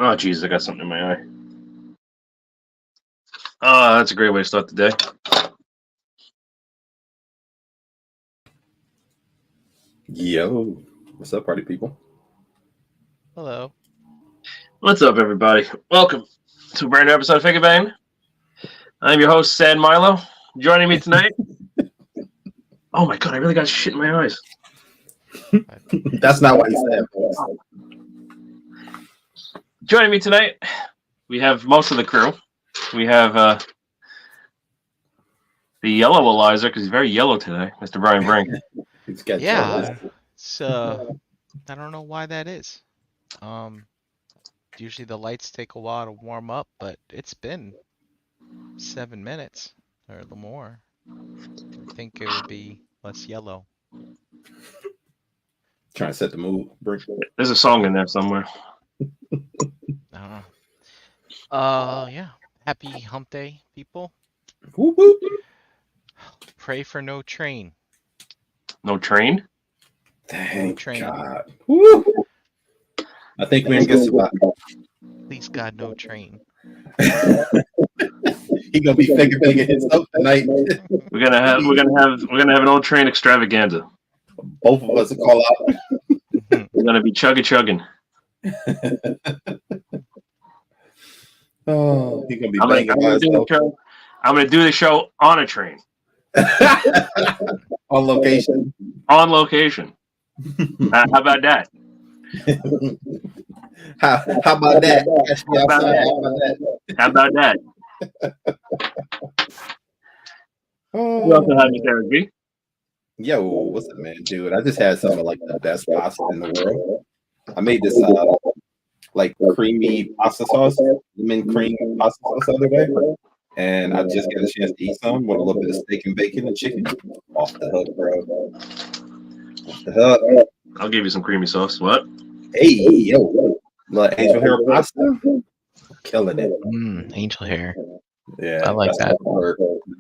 Oh, Jesus, I got something in my eye. Oh, that's a great way to start the day. Yo, what's up, party people? Hello. What's up, everybody? Welcome to a brand new episode of Figgah Bangin. I'm your host, Sad Milo. Joining me tonight. Oh my God, I really got shit in my eyes. That's not what he said. Joining me tonight, we have most of the crew. We have the yellow Eliza, because he's very yellow today, Mr. Brian Brink. Yeah, so I don't know why that is. Usually the lights take a while to warm up, but it's been 7 minutes or a little more. I think it would be less yellow. Trying to set the mood. There's a song in there somewhere. I don't know. Yeah. Happy hump day, people. Whoop, whoop. Pray for no train. No train? Thank train. God. Woo. I think we're in good spot. Please God, no train. He gonna be figure his up tonight. We're gonna have an old train extravaganza. Both of us will call out. We're gonna be chugging. Oh, he's gonna be I'm gonna do the show on a train. On location. On location. How about that? How about that? How about that? We also have Derek B. Yo, what's up, man, dude? I just had some of like the best pasta in the world. I made this like creamy pasta sauce, lemon cream pasta sauce the other day, and I just got a chance to eat some with a little bit of steak and bacon and chicken. Off the hook, bro. Off the hook. I'll give you some creamy sauce. What? Hey, yo, little angel hair pasta, killing it. Angel hair. Yeah, I like that.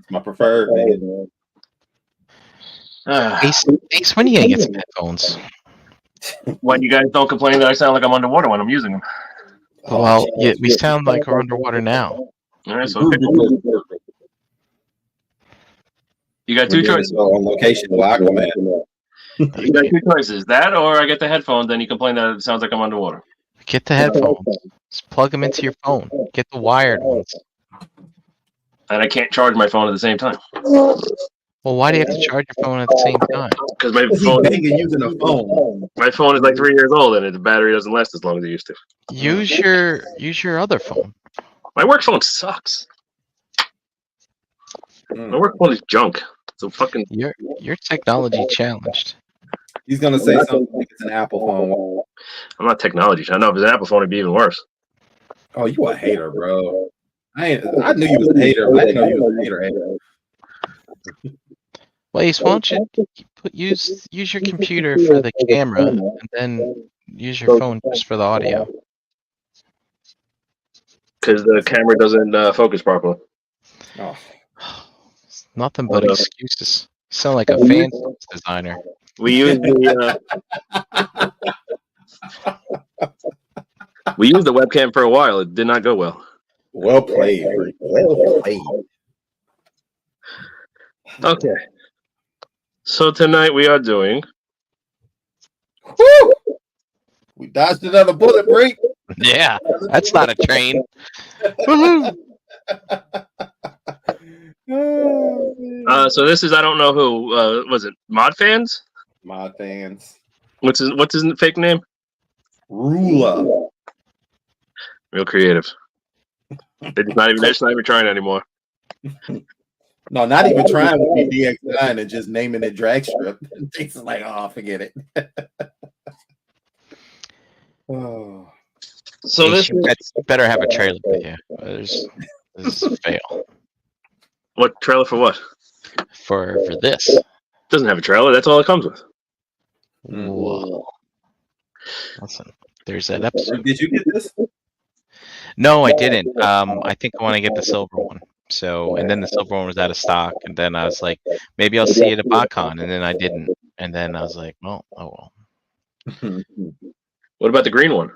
My preferred. Man. Ace, when are you gonna get some headphones? When you guys don't complain that I sound like I'm underwater when I'm using them. Well, yeah, we sound like we're underwater now. All right, so you got two choices. On location, well, you got two choices: that, or I get the headphones, then you complain that it sounds like I'm underwater. Get the headphones. Just plug them into your phone. Get the wired ones. And I can't charge my phone at the same time. Well, why do you have to charge your phone at the same time? Because my phone using a phone. My phone is like 3 years old, and the battery doesn't last as long as it used to. Use your other phone. My work phone sucks. My work phone is junk. So fucking. You're technology challenged. He's gonna say something like it's an Apple phone. I'm not technology. I know if it's an Apple phone, it'd be even worse. Oh, you a hater, bro. I knew you was a hater, but I didn't know you was a hater. Well, Ace, why don't you use your computer for the camera and then use your phone just for the audio? Because the camera doesn't focus properly. Oh. Nothing but excuses. You sound like a fan designer. We used the webcam for a while. It did not go well. Well played, Rick. Well played. Okay. So tonight we are doing. Woo! We dodged another bullet break. Yeah, that's not a train. Woohoo! So this is I don't know who was it Mod Fans? Mod Fans. What's his fake name? Ruler. Real creative. They're not even trying anymore. No, not even trying with DX9 and just naming it drag strip. It's like, oh, forget it. Oh. So this better have a trailer with you. This is a fail. What trailer for what? For this. Doesn't have a trailer. That's all it comes with. Whoa. Listen, there's that episode. Did you get this? No, I didn't. I think I want to get the silver one. So, and then the silver one was out of stock, and then I was like, maybe I'll see it at BotCon, and then I didn't, and then I was like, well, oh well. What about the green one?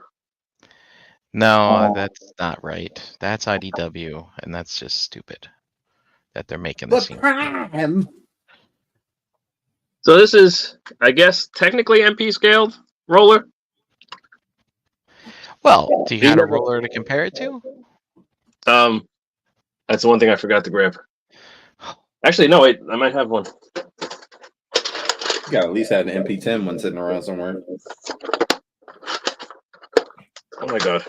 No, that's not right. That's IDW, and that's just stupid that they're making this. But Prime. So this is, I guess, technically MP scaled roller. Well, do you have a roller to compare it to? That's the one thing I forgot to grab. Actually, no, wait, I might have one. You got at least have an MP10 one sitting around somewhere. Oh my god.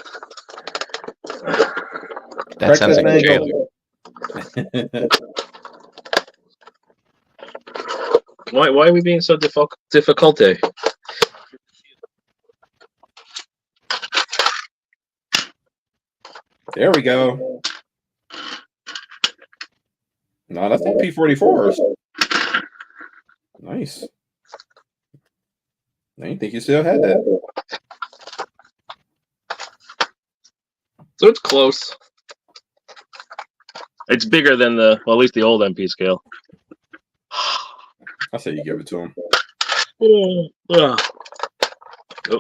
That sounds like a trailer. Why are we being so difficult? There we go. No, that's MP44s. Nice. I didn't think you still had that. So it's close. It's bigger than at least the old MP scale. I say you give it to him. Oh, no. You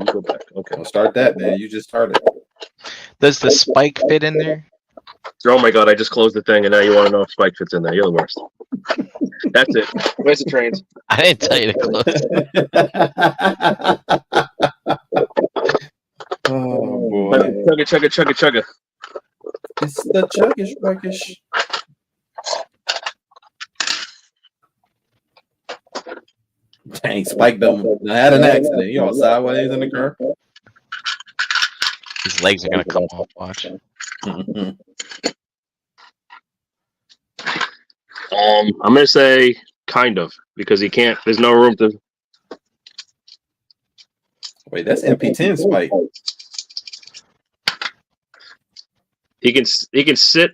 go back. Okay. Don't start that, man. You just started. Does the spike fit in there? Oh my god, I just closed the thing and now you want to know if Spike fits in there. You're the worst. That's it. Where's the trains? I didn't tell you to close. Oh boy. Chugga. It's the chuggish. Dang, Spike done had an accident. You all sideways in the car. His legs are gonna come off. Watch. I'm gonna say kind of because he can't. There's no room to. Wait, that's MP10 Spike. He can sit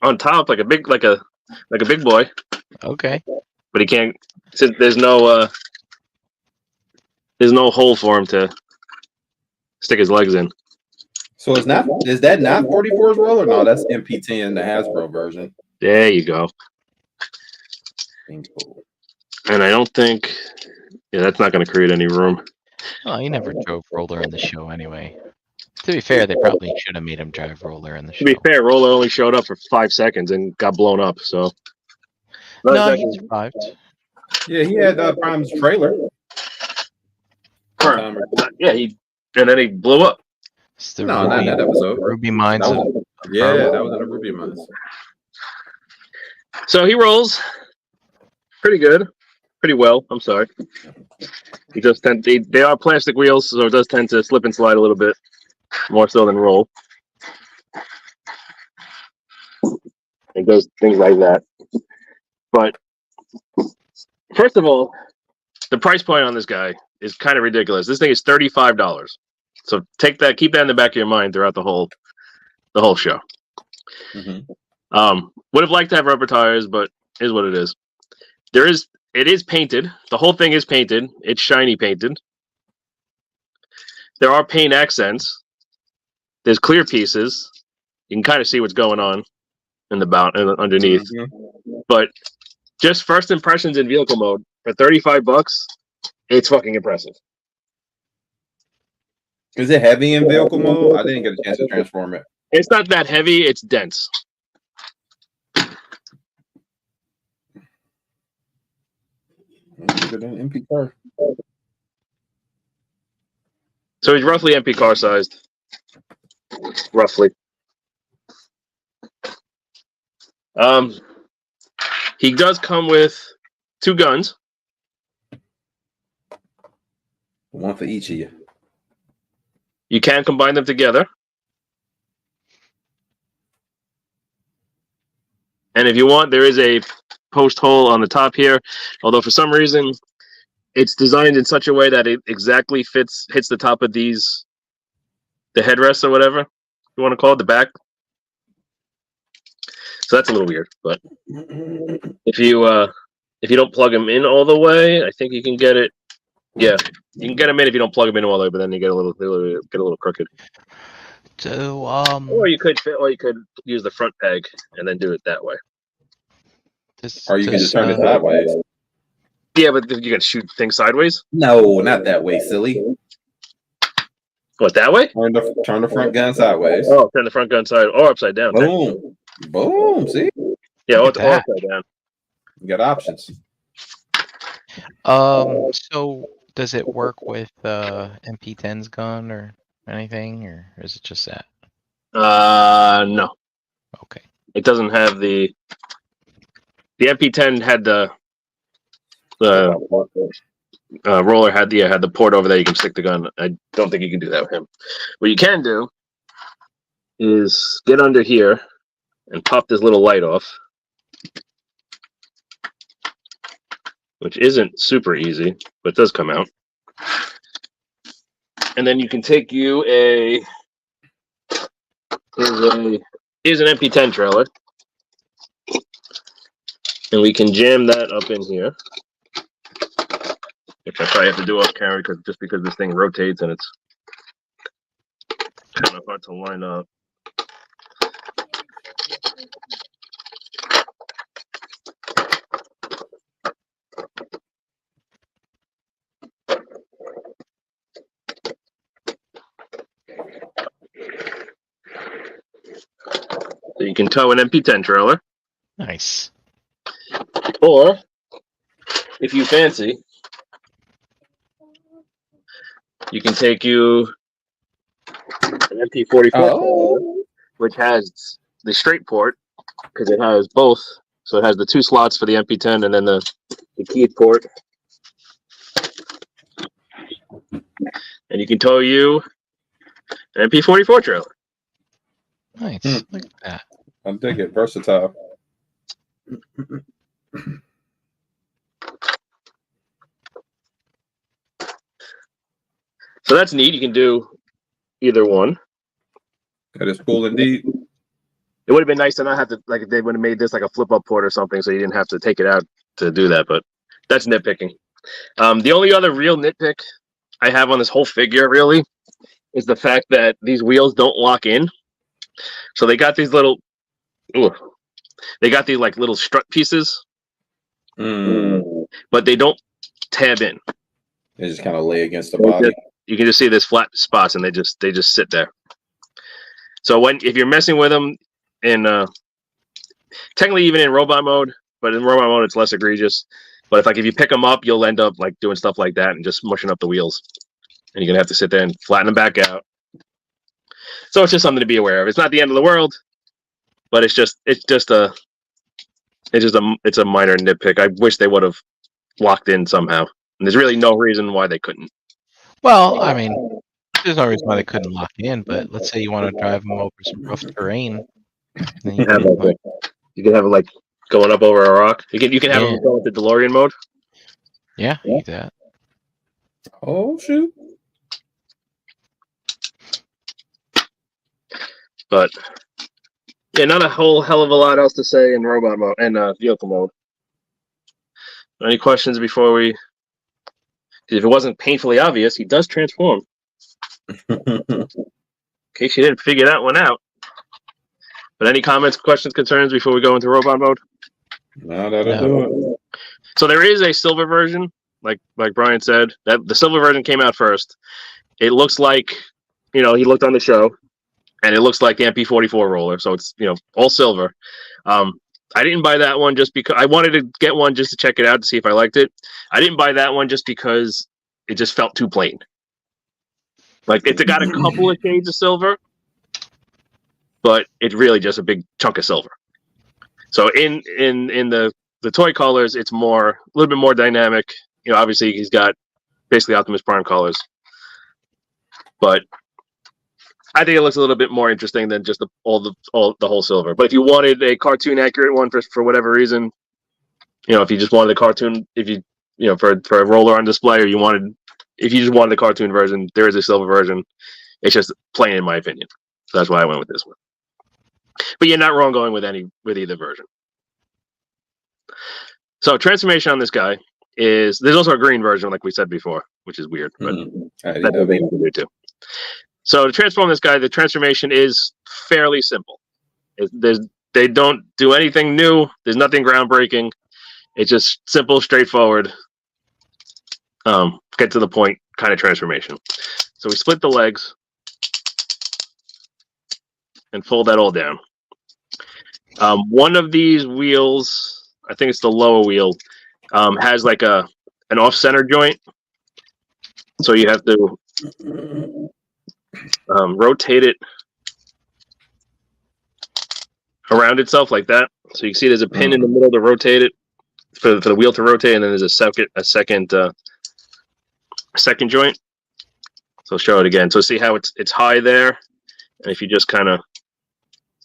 on top like a big boy, Okay. but he can't. There's no hole for him to stick his legs in. So is that not 44's roller? No, that's MP10, the Hasbro version. There you go. And I don't think, that's not going to create any room. Well, he never drove roller in the show anyway. To be fair, they probably should have made him drive roller in the show. To be fair, Roller only showed up for 5 seconds and got blown up. So no, he survived. Yeah, he had Prime's trailer. Yeah, and then he blew up. Not that episode. Ruby Mines. That was in the Ruby Mines. So he rolls pretty good, pretty well. I'm sorry. He does they are plastic wheels, so it does tend to slip and slide a little bit more so than roll. It does things like that. But first of all, the price point on this guy is kind of ridiculous. This thing is $35. So keep that in the back of your mind throughout the whole show. Mm-hmm. Would have liked to have rubber tires, but is what it is. It is painted. The whole thing is painted. It's shiny painted. There are paint accents. There's clear pieces. You can kind of see what's going on in the underneath. Mm-hmm. But just first impressions in vehicle mode for $35, it's fucking impressive. Is it heavy in vehicle mode? I didn't get a chance to transform it. It's not that heavy. It's dense. Bigger than MP car. So he's roughly MP car sized. Roughly. He does come with 2 guns. One for each of you. You can combine them together. And if you want, there is a post hole on the top here. Although for some reason, it's designed in such a way that it exactly hits the top of the headrests or whatever you want to call it, the back. So that's a little weird. But if you don't plug them in all the way, I think you can get it. Yeah, you can get them in if you don't plug them in all the way, but then you get a little crooked. So or you could use the front peg and then do it that way. Or you can just turn it sideways. Yeah, but you can shoot things sideways. No, not that way, silly. What, that way? Turn the front gun sideways. Oh, turn the front gun side or upside down. Boom. Boom. See? Yeah, Look or at that. upside down. You got options. So does it work with MP10's gun or anything, or is it just that? No. Okay. It doesn't have the MP10 had the roller had the port over there. You can stick the gun. I don't think you can do that with him. What you can do is get under here and pop this little light off, which isn't super easy, but does come out. And then you can take you here's an MP10 trailer, and we can jam that up in here. Which I probably have to do off camera because this thing rotates and it's kind of hard to line up. So you can tow an MP10 trailer, Nice. or if you fancy, you can take you an MP44 trailer, which has the straight port because it has both. So it has the two slots for the MP10 and then the keyed port. And you can tow you an MP44 trailer. Nice. Look at that. I dig it. Versatile. So that's neat. You can do either one. That is cool indeed. It would have been nice to not have to, like, they would have made this like a flip up port or something, so you didn't have to take it out to do that. But that's nitpicking. The only other real nitpick I have on this whole figure really is the fact that these wheels don't lock in. So they got these little, like little strut pieces, but they don't tab in. They just kind of lay against the body. You can just see this flat spots, and they just sit there. So if you're messing with them in technically even in robot mode, but in robot mode it's less egregious. But if you pick them up, you'll end up like doing stuff like that and just mushing up the wheels, and you're gonna have to sit there and flatten them back out. So it's just something to be aware of. It's not the end of the world, but it's a minor nitpick. I wish they would have locked in somehow. And there's really no reason why they couldn't. Well, I mean, there's no reason why they couldn't lock in, but let's say you want to drive them over some rough terrain. Then you can have it like going up over a rock. You can have them go into DeLorean mode. Yeah, like that. Oh shoot! But yeah, not a whole hell of a lot else to say in robot mode and vehicle mode. Any questions before we? If it wasn't painfully obvious, he does transform. In case you didn't figure that one out. But any comments, questions, concerns before we go into robot mode? No, that'll do it. So there is a silver version, like Brian said. That the silver version came out first. It looks like, he looked on the show, and it looks like the MP44 roller. So it's all silver. I didn't buy that one just because I wanted to get one just to check it out to see if I liked it. I didn't buy that one just because it just felt too plain. Like it's got a couple of shades of silver, but it's really just a big chunk of silver. So in the toy colors, it's a little bit more dynamic. Obviously he's got basically Optimus Prime colors, but I think it looks a little bit more interesting than just the whole silver. But if you wanted a cartoon accurate one for whatever reason, if you just wanted a cartoon, for a roller on display, or if you just wanted a cartoon version, there is a silver version. It's just plain in my opinion. So that's why I went with this one. But you're not wrong going with either version. So transformation on this guy there's also a green version, like we said before, which is weird, but that's what they can do too. So to transform this guy, the transformation is fairly simple. They don't do anything new. There's nothing groundbreaking. It's just simple, straightforward, get to the point kind of transformation. So we split the legs. and fold that all down. One of these wheels, I think it's the lower wheel, has like an off-center joint. So you have to rotate it around itself like that. So you can see there's a pin in the middle to rotate it for the wheel to rotate, and then there's a second joint. So I'll show it again. So see how it's high there, and if you just kind of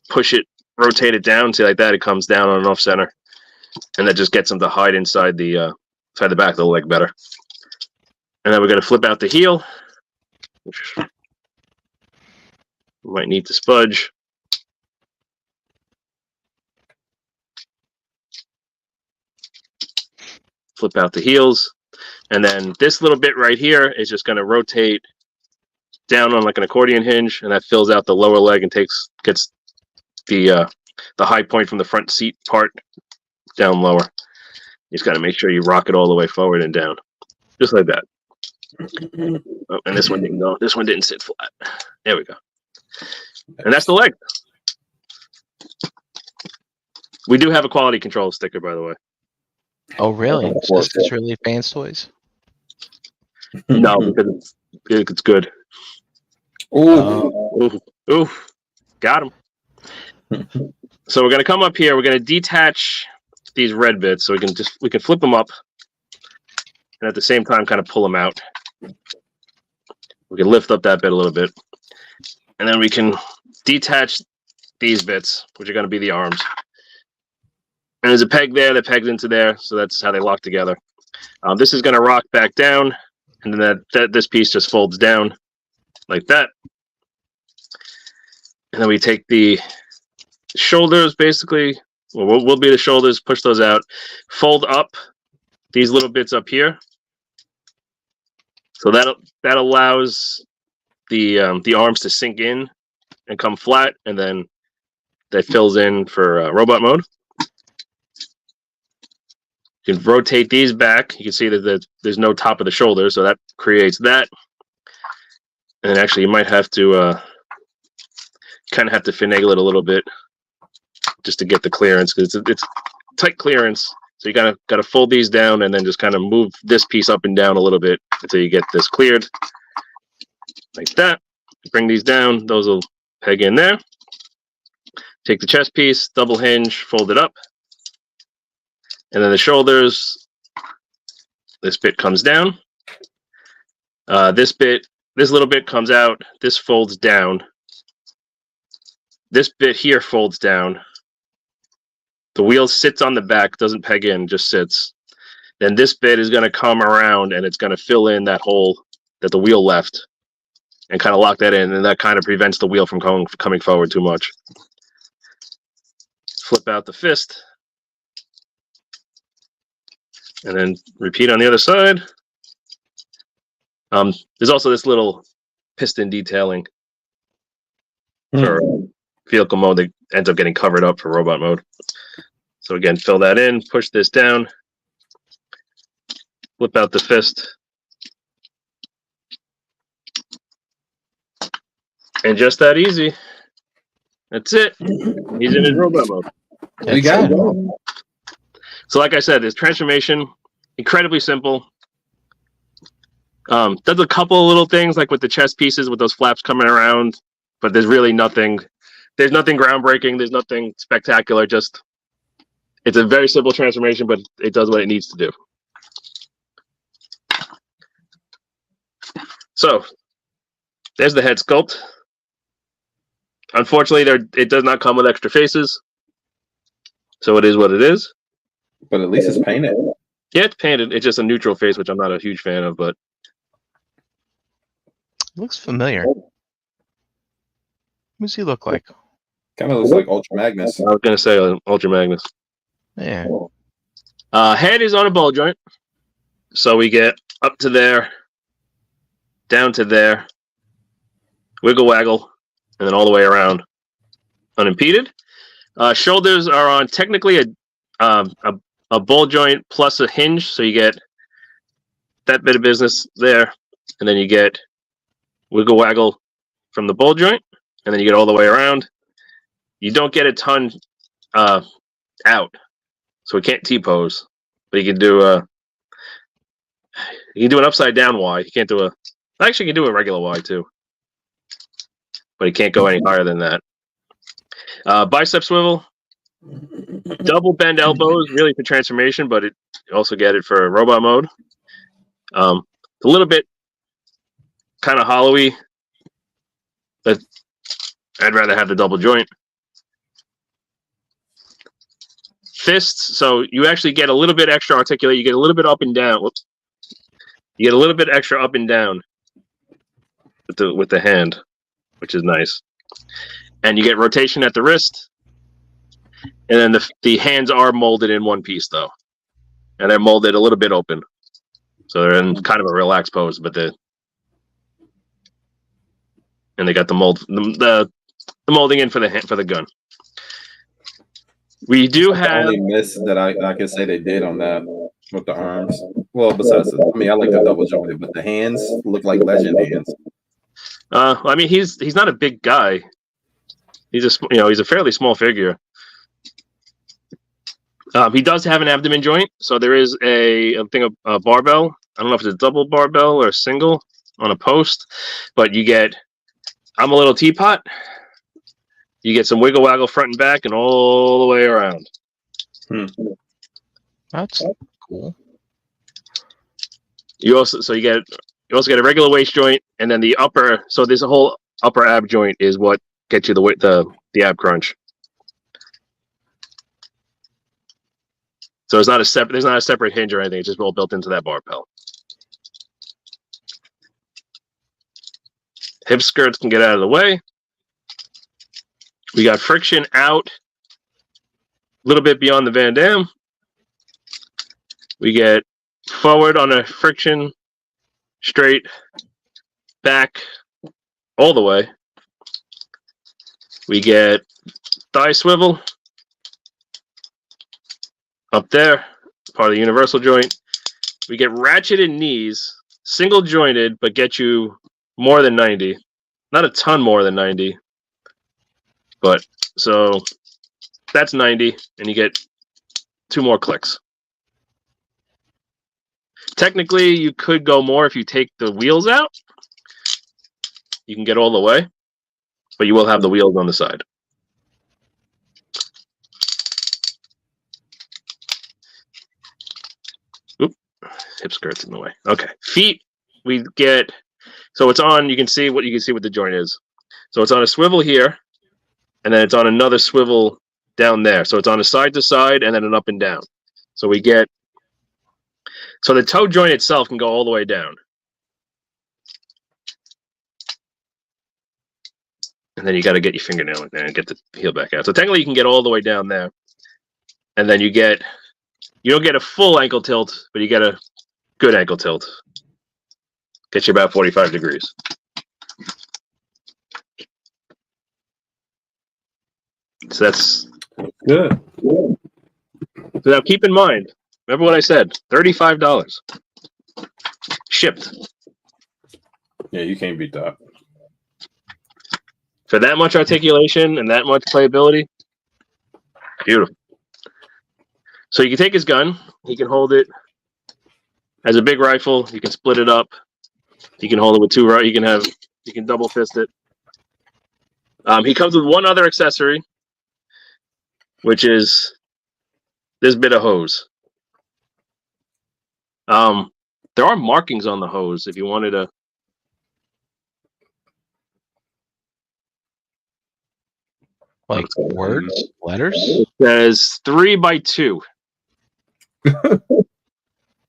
push it, rotate it down, see like that, it comes down on an off center, and that just gets them to hide inside the back of the leg better. And then we're going to flip out the heel, which we might need to spudge. Flip out the heels, and then this little bit right here is just going to rotate down on like an accordion hinge, and that fills out the lower leg and gets the high point from the front seat part down lower. You just got to make sure you rock it all the way forward and down, just like that. Oh, and this one didn't go. This one didn't sit flat. There we go. And that's the leg. We do have a quality control sticker, by the way. Oh, really? So this is really Fans Toys? No, because it's good. Ooh, got him. So we're gonna come up here. We're gonna detach these red bits, so we can flip them up, and at the same time, kind of pull them out. We can lift up that bit a little bit, and then we can detach these bits, which are gonna be the arms. And there's a peg there that pegs into there, so that's how they lock together. This is going to rock back down, and then this piece just folds down like that. And then we take the shoulders, basically. Well, will be the shoulders, push those out, fold up these little bits up here. So that allows the arms to sink in and come flat, and then that fills in for robot mode. You can rotate these back. You can see that there's no top of the shoulder, so that creates that. And actually, you might have to kind of have to finagle it a little bit just to get the clearance, because it's tight clearance. So you got to fold these down and then just kind of move this piece up and down a little bit until you get this cleared, like that. Bring these down. Those will peg in there. Take the chest piece, double hinge, fold it up. And then the shoulders, this bit comes down. This little bit comes out. This folds down. This bit here folds down. The wheel sits on the back, doesn't peg in, just sits. Then this bit is going to come around, and it's going to fill in that hole that the wheel left and kind of lock that in, and that kind of prevents the wheel from coming forward too much. Flip out the fist. And then repeat on the other side. There's also this little piston detailing for vehicle mode that ends up getting covered up for robot mode. So again, fill that in, push this down, flip out the fist. And just that easy. That's it. He's in his robot mode. We got it. So like I said, this transformation, incredibly simple. Does a couple of little things like with the chest pieces with those flaps coming around, but there's really nothing. There's nothing groundbreaking. There's nothing spectacular. Just it's a very simple transformation, but it does what it needs to do. So there's the head sculpt. Unfortunately, it does not come with extra faces, so it is what it is. But at least it's painted. Yeah, it's painted. It's just a neutral face, which I'm not a huge fan of, but Looks familiar. What does he look like? Kind of looks like Ultra Magnus. I was gonna say Ultra Magnus. Yeah. Head is on a ball joint, so we get up to there, down to there, wiggle waggle, and then all the way around, unimpeded. Shoulders are on technically a ball joint plus a hinge, so you get that bit of business there, and then you get wiggle waggle from the ball joint, and then you get all the way around. you don't get a ton out, so it can't T-pose. But you can do an upside down Y. You can't do actually you can do a regular Y too, but it can't go any higher than that. Bicep swivel, double bend elbows, really for transformation, but you also get it for robot mode. A little bit kind of hollowy, but I'd rather have the double joint. Fists, so you actually get a little bit extra articulate. You get a little bit up and down. Whoops. You get a little bit extra up and down with the hand, which is nice. And you get rotation at the wrist. And then the hands are molded in one piece, though. And they're molded a little bit open. So they're in kind of a relaxed pose, but and they got the molding in for the gun. We do have the only miss that I can say they did on that with the arms. Well, besides, I like the double jointed, but the hands look like legend hands. I mean, he's not a big guy. He's a fairly small figure. He does have an abdomen joint, so there is a barbell. I don't know if it's a double barbell or a single on a post, but you get. I'm a little teapot. You get some wiggle waggle front and back and all the way around. That's cool. You also get a regular waist joint, and then the upper. So this whole upper ab joint is what gets you the ab crunch. So there's not a separate hinge or anything. It's just all built into that barbell. Hip skirts can get out of the way. We got friction out a little bit beyond the Van Damme. We get forward on a friction, straight, back, all the way. We get thigh swivel up there, part of the universal joint. We get ratcheted knees, single jointed, but get you more than 90. Not a ton more than 90. But so that's 90, and you get 2 more clicks. Technically, you could go more if you take the wheels out. You can get all the way, but you will have the wheels on the side. Oop, hip skirt's in the way. Okay, feet. We get so it's on. You can see what the joint is. So it's on a swivel here. And then it's on another swivel down there. So it's on a side to side and then an up and down. So the toe joint itself can go all the way down. And then you got to get your fingernail in there and get the heel back out. So technically you can get all the way down there. And then you don't get a full ankle tilt, but you get a good ankle tilt. Gets you about 45 degrees. So that's good. So now keep in mind, remember what I said, $35 shipped. Yeah, you can't beat that. For that much articulation and that much playability, beautiful. So you can take his gun, he can hold it as a big rifle, you can split it up, you can hold it with 2 right, you can double fist it. He comes with one other accessory, which is this bit of hose. There are markings on the hose if you wanted to. Like words, letters. It says 3x2.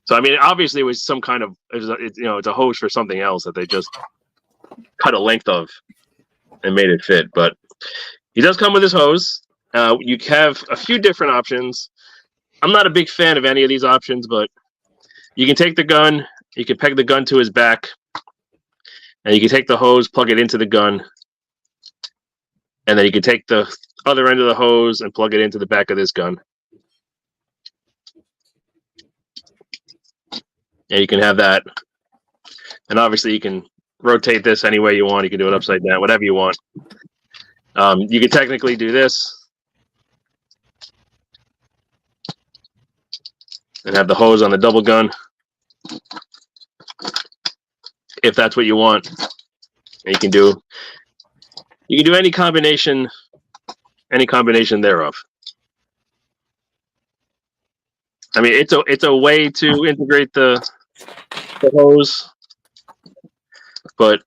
So I mean, obviously, it was some kind of it's a hose for something else that they just cut a length of and made it fit. But he does come with his hose. You have a few different options. I'm not a big fan of any of these options, but you can take the gun, you can peg the gun to his back, and you can take the hose, plug it into the gun, and then you can take the other end of the hose and plug it into the back of this gun. And you can have that. And obviously you can rotate this any way you want. You can do it upside down, whatever you want. You could technically do this and have the hose on the double gun if that's what you want. And you can do any combination thereof. I mean, it's a way to integrate the hose, but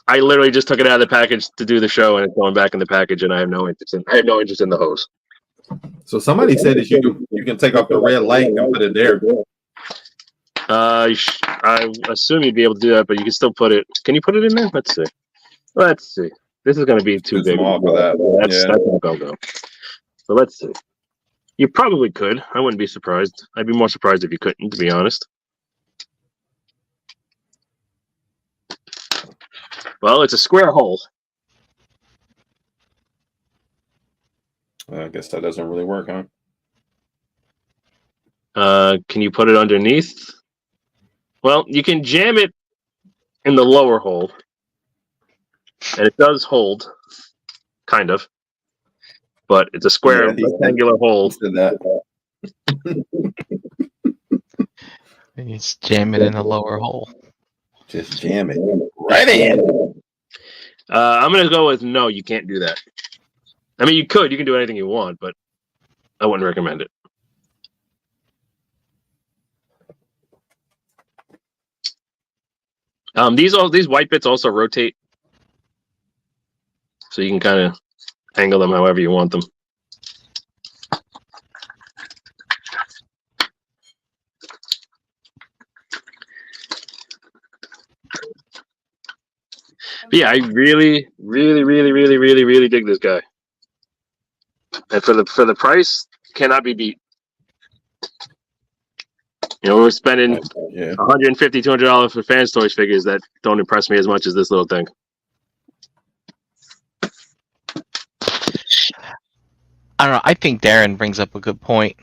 I literally just took it out of the package to do the show, and it's going back in the package, and I have no interest in the hose. So somebody said that you can take off the red light and put it there. I assume you'd be able to do that, but you can still put it. Can you put it in there? Let's see. This is going to be too big small for that. That's not going to go. So let's see. You probably could. I wouldn't be surprised. I'd be more surprised if you couldn't, to be honest. Well, it's a square hole. I guess that doesn't really work, huh? Can you put it underneath? Well, you can jam it in the lower hole, and it does hold, kind of. But it's a square rectangular hole. You just jam it in the lower hole. Just jam it right in. I'm gonna go with no. You can't do that. I mean, you could. You can do anything you want, but I wouldn't recommend it. These white bits also rotate, so you can kind of angle them however you want them. But yeah, I really dig this guy, and for the price, cannot be beat. You know, we're spending $150, $200 for fans toys figures that don't impress me as much as this little thing. I don't know. I think Darren brings up a good point,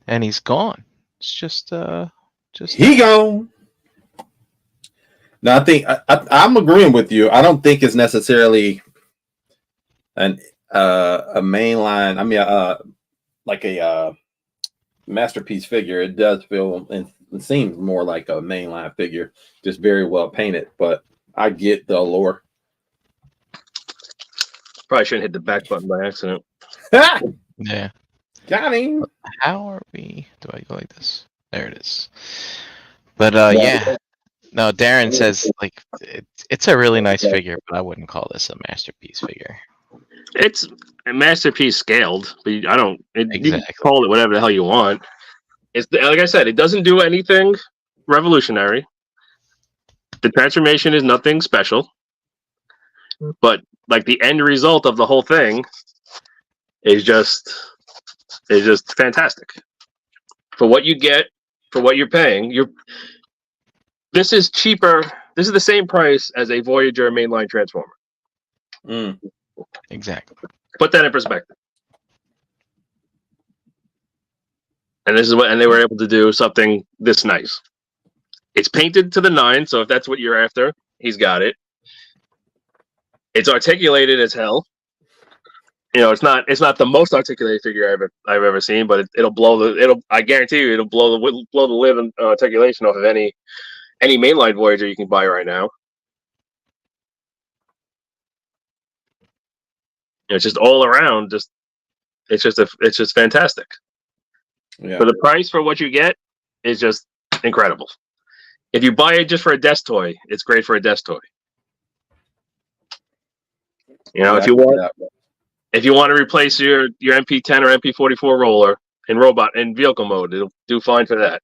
and he's gone. It's just he gone. No, I think I'm agreeing with you. I don't think it's necessarily a mainline. I mean, like a masterpiece figure. It does feel and it seems more like a mainline figure, just very well painted. But I get the allure. Probably shouldn't hit the back button by accident. Yeah. Got him. How are we? Do I go like this? There it is. But yeah. No, Darren says like it's a really nice figure, but I wouldn't call this a masterpiece figure. It's a masterpiece scaled, but I don't. Exactly. You can call it whatever the hell you want. It's like I said, it doesn't do anything revolutionary. The transformation is nothing special, but like the end result of the whole thing is just fantastic. For what you get, for what you're paying, this is cheaper. This is the same price as a Voyager mainline Transformer. Exactly. Put that in perspective. And they were able to do something this nice. It's painted to the nine, so if that's what you're after, he's got it. It's articulated as hell. You know, it's not the most articulated figure I've ever seen, but I guarantee you it'll blow the lid on articulation off of any mainline Voyager you can buy right now. It's just all around, it's just fantastic. Yeah. For the price for what you get is just incredible. If you buy it just for a desk toy, it's great for a desk toy. You know, if you want to replace your MP10 or MP44 roller in vehicle mode, it'll do fine for that.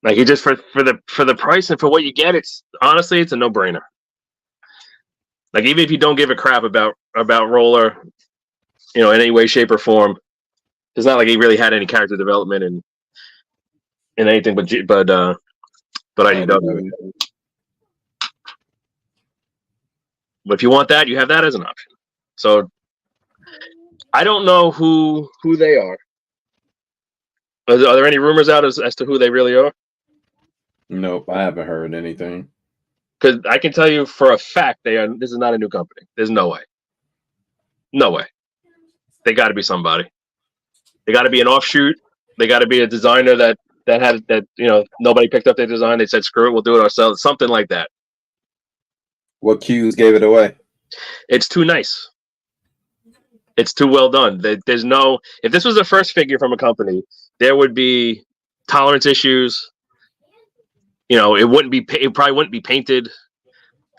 Like you just for the price and for what you get, it's honestly a no-brainer. Like even if you don't give a crap about roller, you know, in any way, shape, or form, it's not like he really had any character development in anything but IDW. But if you want that, you have that as an option. So I don't know who they are. Are there any rumors out as to who they really are? Nope, I haven't heard anything. Because I can tell you for a fact this is not a new company. There's no way. No way. They got to be somebody. They got to be an offshoot. They got to be a designer that nobody picked up their design. They said, screw it, we'll do it ourselves. Something like that. What cues gave it away? It's too nice. It's too well done. There's no. If this was the first figure from a company, there would be tolerance issues. It wouldn't be. It probably wouldn't be painted.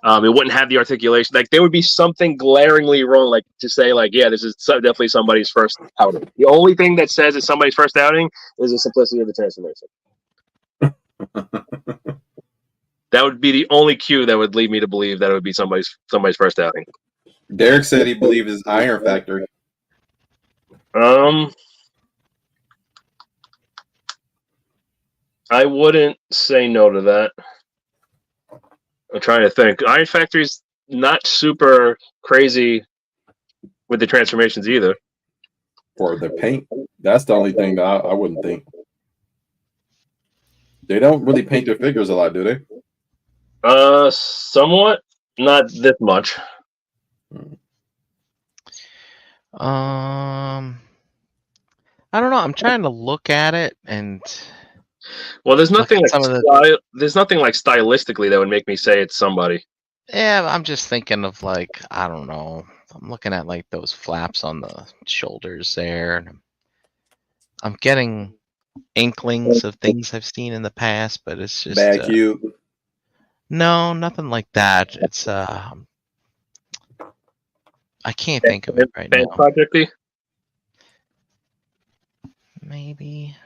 It wouldn't have the articulation. Like there would be something glaringly wrong. Like to say, like, yeah, this is definitely somebody's first outing. The only thing that says it's somebody's first outing is the simplicity of the transformation. That would be the only cue that would lead me to believe that it would be somebody's first outing. Derek said he believed his Iron Factory. I wouldn't say no to that. I'm trying to think. Iron Factory's not super crazy with the transformations either. For the paint, that's the only thing that I wouldn't think. They don't really paint their figures a lot, do they? Somewhat. Not this much. I don't know. I'm trying to look at it and. Well, there's nothing like there's nothing like stylistically that would make me say it's somebody. Yeah, I'm just thinking of like, I don't know. I'm looking at like those flaps on the shoulders there, and I'm getting inklings of things I've seen in the past, but it's just Bad cube. No, nothing like that. It's I can't think of it right now. Project-y? Maybe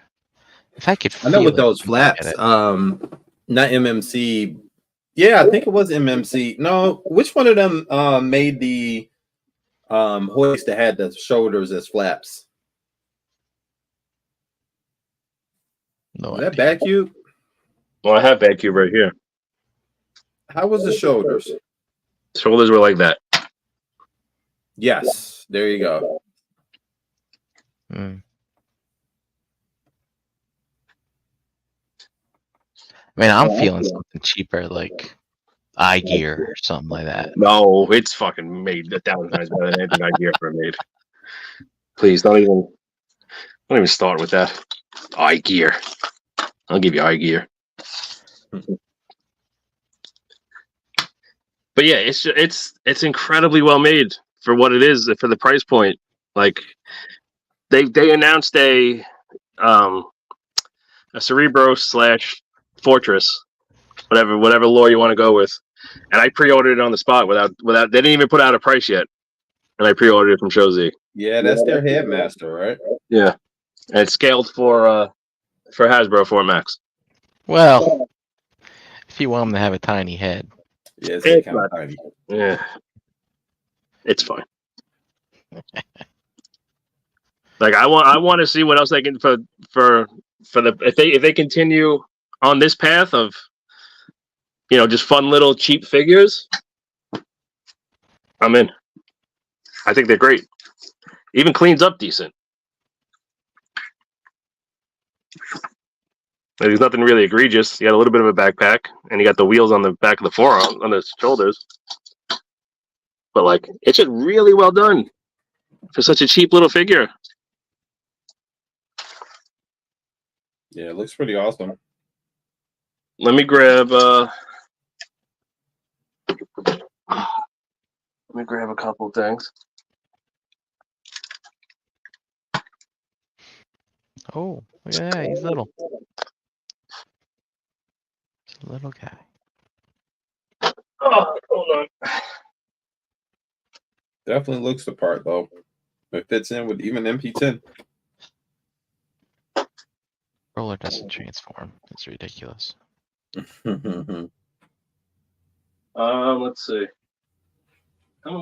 if I could. I know with those flaps, not MMC. Yeah, I think it was MMC. No, which one of them made the hoist that had the shoulders as flaps? No, is that Bad Cube? Well, I have Bad Cube right here. How was the shoulders? Shoulders were like that. Yes, there you go. I mean, I'm feeling something cheaper, like eye gear or something like that. No, it's fucking made 1,000 times better than anything eye gear ever made. Please, don't even start with that. Eye gear. I'll give you eye gear. But yeah, it's incredibly well made for what it is, for the price point. Like they announced a Cerebro / Fortress, whatever lore you want to go with, and I pre-ordered it on the spot without. They didn't even put out a price yet, and I pre-ordered it from Shozi. Yeah, that's their headmaster, right? Yeah, and it's scaled for Hasbro 4 Max. Well, if you want them to have a tiny head. Yeah, it's kind of tiny. Yeah, it's fine. Like I want to see what else they can for the if they continue on this path of just fun little cheap figures. I'm in. I think they're great. Even cleans up decent. There's nothing really egregious. You got a little bit of a backpack, and you got the wheels on the back of the forearm, on the shoulders. But like, it's just really well done for such a cheap little figure. Yeah, it looks pretty awesome. Let me grab. Let me grab a couple things. Oh, yeah, he's little. He's a little guy. Oh, hold on. Definitely looks the part, though. It fits in with even MP10. Roller doesn't transform. It's ridiculous. Let's see. I'm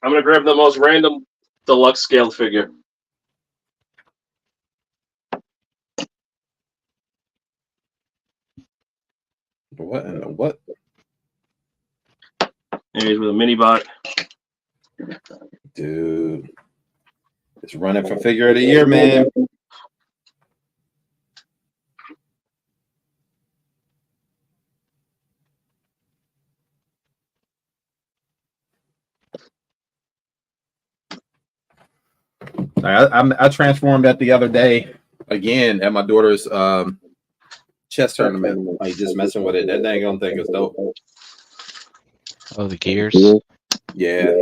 gonna grab the most random deluxe scaled figure. What in the what? He's with a mini bot. Dude. It's running for figure of the year, man. I transformed that the other day again at my daughter's chess tournament. Like just messing with it. That dang on thing is dope. Oh, the gears. Yeah.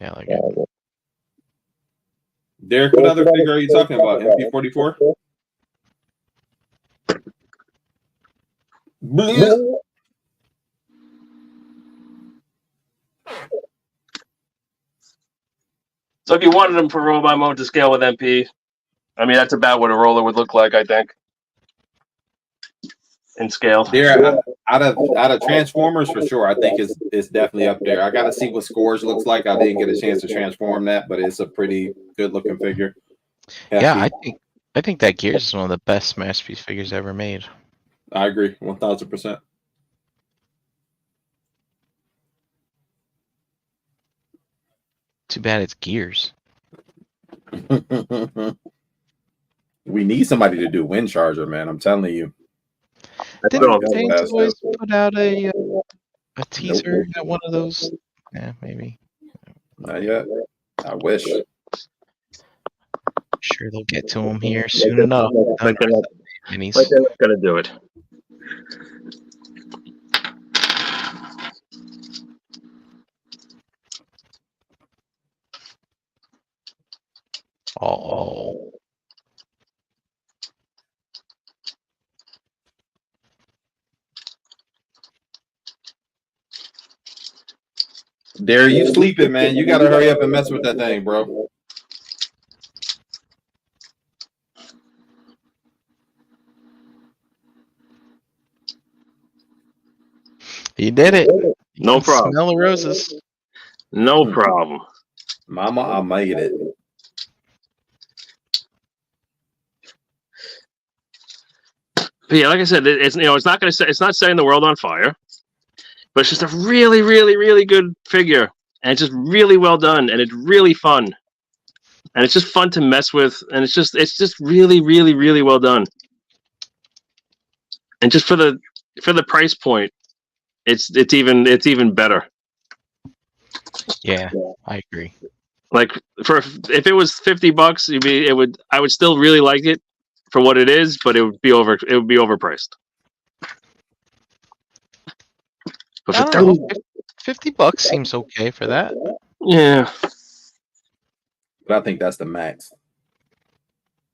Yeah, like it. Derek, what other figure are you talking about? MP44? So if you wanted them for robot mode to scale with MP, I mean that's about what a roller would look like, I think, in scale. There, out of Transformers for sure, I think it's definitely up there. I got to see what Scores looks like. I didn't get a chance to transform that, but it's a pretty good looking figure. Yeah, I think that Gears is one of the best masterpiece figures ever made. I agree, 1000%. Too bad it's Gears. We need somebody to do Wind Charger, man. I'm telling you. Didn't James always put out a teaser at one of those? Yeah, maybe. Not yet. I wish. Sure, they'll get to him here soon enough. Like they're not gonna do it. Oh. There, you sleeping, man. You gotta hurry up and mess with that thing, bro. You did it. No problem. Smell the roses. No problem. Mama, I made it. But yeah, like I said, it's it's not setting the world on fire, but it's just a really, really, really good figure, and it's just really well done, and it's really fun, and it's just fun to mess with, and it's just really, really, really well done, and just for the price point, it's even better. Yeah, I agree. Like if it was $50, I would still really like it for what it is, but it would be overpriced. But I don't know, $50 seems okay for that. Yeah. But I think that's the max.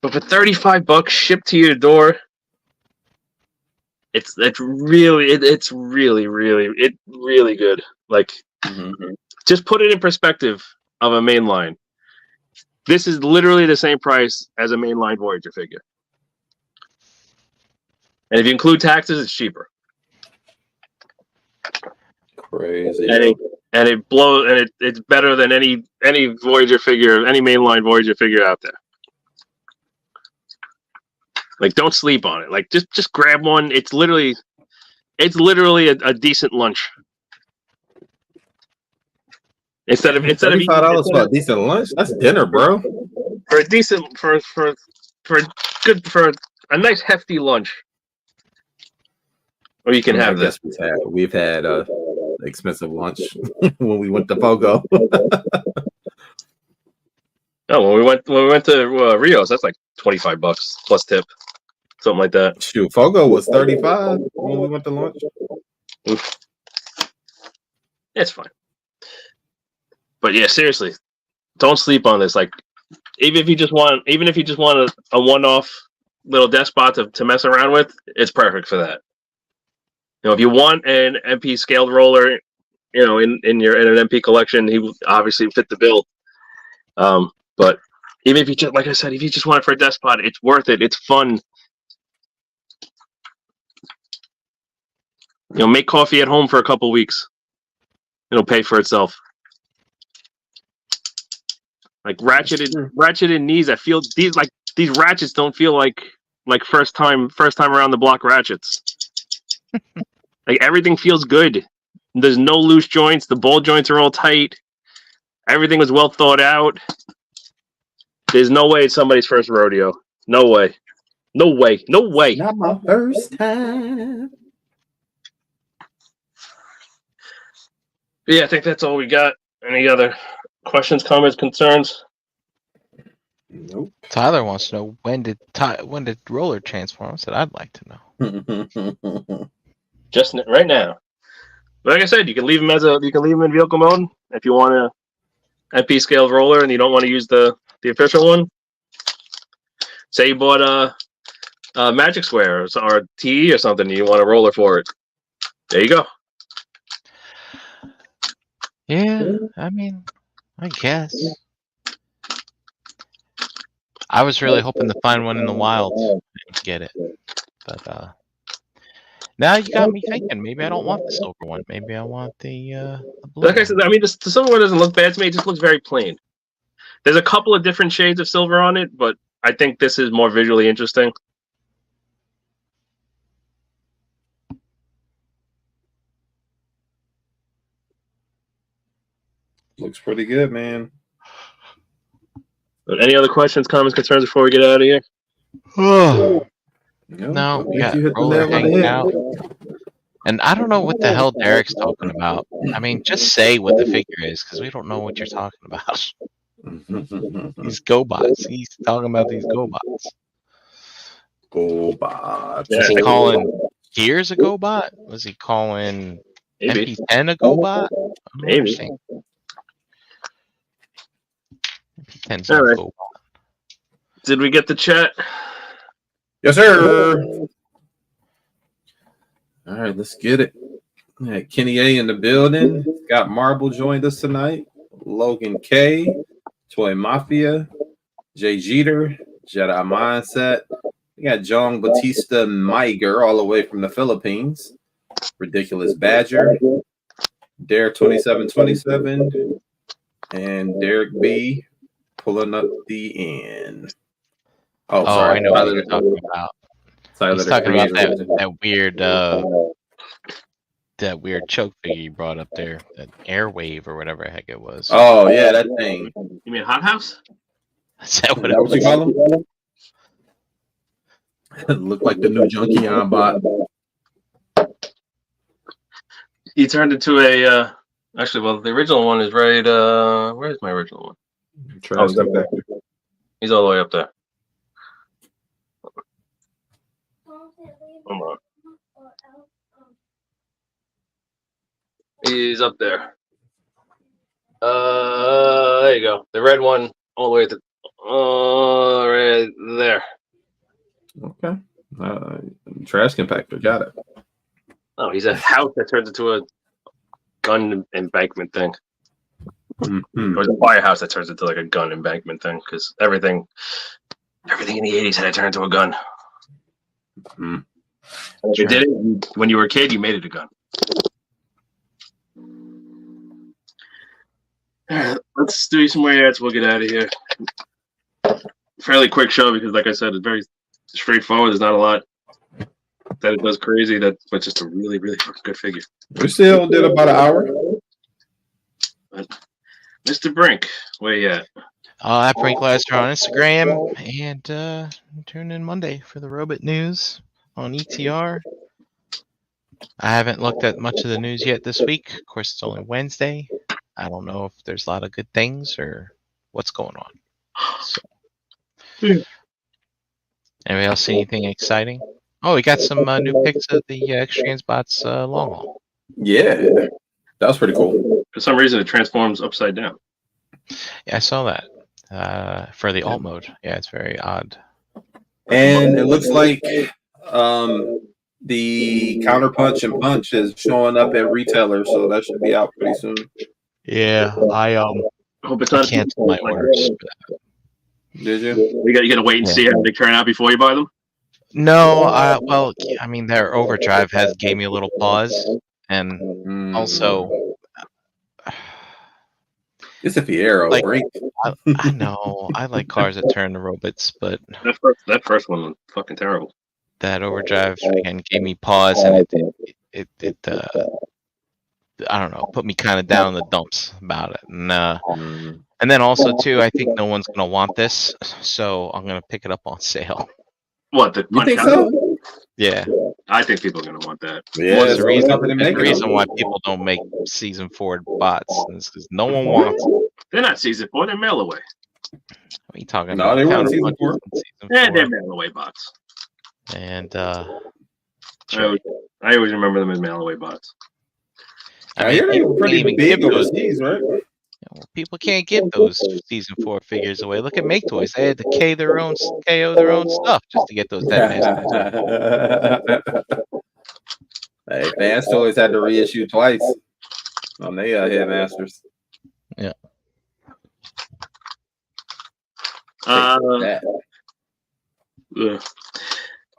But for $35 shipped to your door, it's really good. Like just put it in perspective of a mainline. This is literally the same price as a mainline Voyager figure. And if you include taxes, it's cheaper. Crazy. And it blows, and it's better than any Voyager figure, any mainline Voyager figure out there. Like, don't sleep on it. Like, just grab one. It's literally a decent lunch. Instead of $35 for a decent lunch, that's dinner, bro. For a decent for a nice hefty lunch. Or you can have this. We've had expensive lunch when we went to Pogo. Oh, when we went to Rio's, that's like $25 plus tip, something like that. Shoot, Fogo was $35 when we went to lunch. Oof. It's fine, but yeah, seriously, don't sleep on this. Like, even if you just want a one-off little despot to mess around with, it's perfect for that. You know, if you want an MP scaled roller, you know, in an MP collection, he will obviously fit the bill. But even if you just, like I said, if you just want it for a despot, it's worth it. It's fun. You know, make coffee at home for a couple weeks. It'll pay for itself. Like ratcheted knees. I feel these ratchets don't feel like first time around the block ratchets. Like, everything feels good. There's no loose joints. The ball joints are all tight. Everything was well thought out. There's no way it's somebody's first rodeo. No way. No way. No way. Not my first time. Yeah, I think that's all we got. Any other questions, comments, concerns? Nope. Tyler wants to know when did roller transform? I said I'd like to know. Just right now. Like I said, you can leave them in vehicle mode if you want a MP scale roller and you don't want to use the official one. Say you bought a Magic Square or TE or something, and you want a roller for it. There you go. Yeah, I mean, I guess. I was really hoping to find one in the wild and get it, but now you got me thinking. Maybe I don't want the silver one. Maybe I want the blue. Like I said, I mean, the silver one doesn't look bad to me. It just looks very plain. There's a couple of different shades of silver on it, but I think this is more visually interesting. Looks pretty good, man. But any other questions, comments, concerns before we get out of here? No, we got you hit the roller nail on the hanging head. out. And I don't know what the hell Derek's talking about. I mean, just say what the figure is, because we don't know what you're talking about. These GoBots. He's talking about these GoBots. GoBots. Was he calling Gears a GoBot? Was he calling Maybe. MP10 a GoBot? I don't Maybe. understand. MP10's All no right. GoBot. Did we get the chat? Yes, sir. All right, let's get it. Yeah, Kenny A in the building. Scott Marble joined us tonight. Logan K, Toy Mafia, Jay Jeter, Jedi Mindset. We got John Batista Meiger all the way from the Philippines. Ridiculous Badger, Dare 2727, and Derek B pulling up the end. Oh, sorry. I know what you're talking about. Tyler, He's the talking about creator. that weird choke figure you brought up there, that Airwave or whatever the heck it was. Oh, yeah, that thing. You mean Hot House? Is that Is what that it what you was? call him? It looked like the new Junkion bot. He turned into a. Actually, well, the original one is right. Where's my original one? Trash he's up there. He's all the way up there. Come on. He's up there. There you go. The red one, all the way to right there. Okay. Trash compactor. Got it. Oh, he's a house that turns into a gun embankment thing. Mm-hmm. Or it's a firehouse that turns into like a gun embankment thing, because everything in the 80s had to turn into a gun. Mm-hmm. If you did it when you were a kid, you made it a gun. Let's do some more ads. We'll get out of here. Fairly quick show because, like I said, it's very straightforward. There's not a lot that it does crazy. But just a really, really fucking good figure. We still did about an hour. But Mr. Brink, where you at? At Brink Lester on Instagram, and tune in Monday for the Robot News on ETR. I haven't looked at much of the news yet this week. Of course, it's only Wednesday. I don't know if there's a lot of good things or what's going on. So. Anybody else see anything exciting? Oh, we got some new pics of the X-Transbots long haul. Yeah, that was pretty cool. For some reason, it transforms upside down. Yeah, I saw that for the alt mode. Yeah, it's very odd. And it looks like the counterpunch and punch is showing up at retailers, so that should be out pretty soon. Yeah, I hope it's not canceled my orders. Did you? You got to wait and see how they turn out before you buy them. No, well, I mean, their overdrive gave me a little pause, and also, It's a Fiero. Like- Break. I know I like cars that turn to robots, but That first one was fucking terrible. that overdrive again gave me pause, and it I don't know, put me kind of down in the dumps about it, and then also too, I think no one's gonna want this, so I'm gonna pick it up on sale. What, the You punch think out? so? Yeah, I think people are going to want that. Yeah, What's it's the reason? something to There's make the it reason on. why people don't make season 4 bots is because no one wants it. They're not season 4, they're mail away. What are you talking No, about? they were in Counter season Punches 4. in season Yeah, 4. they're mail away bots. And I always remember them as mail away bots. I hear they were people pretty can't even big give those. overseas, right? Well, people can't give those season 4 figures away. Look at Make Toys; they had to KO their own stuff just to get those Dead Masters. Hey, Fans Toys had to reissue twice on their Headmasters. Yeah. That.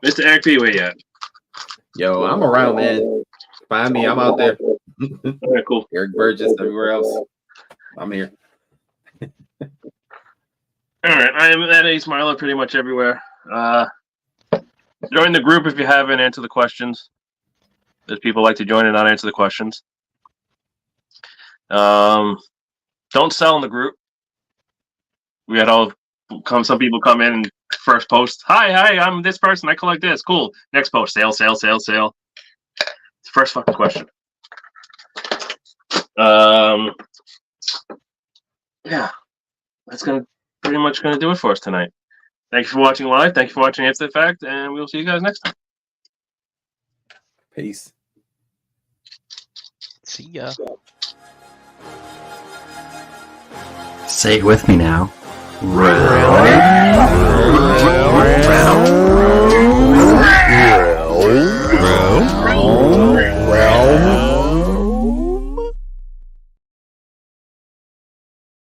Mr. Eric P, where you at? Yo, I'm around, man. Find me. I'm out there. All right, cool. Eric Burgess, everywhere else. I'm here. All right, I am at Ace Milo pretty much everywhere. Join the group if you haven't. Answer the questions. There's people like to join and not answer the questions. Don't sell in the group. We had some people come in and first post, hi, I'm this person, I collect this, cool. Next post, sale. It's the first fucking question. Yeah, that's pretty much gonna do it for us tonight. Thank you for watching live. Thank you for watching After the Fact, and we'll see you guys next time. Peace. See ya. Say it with me now. Round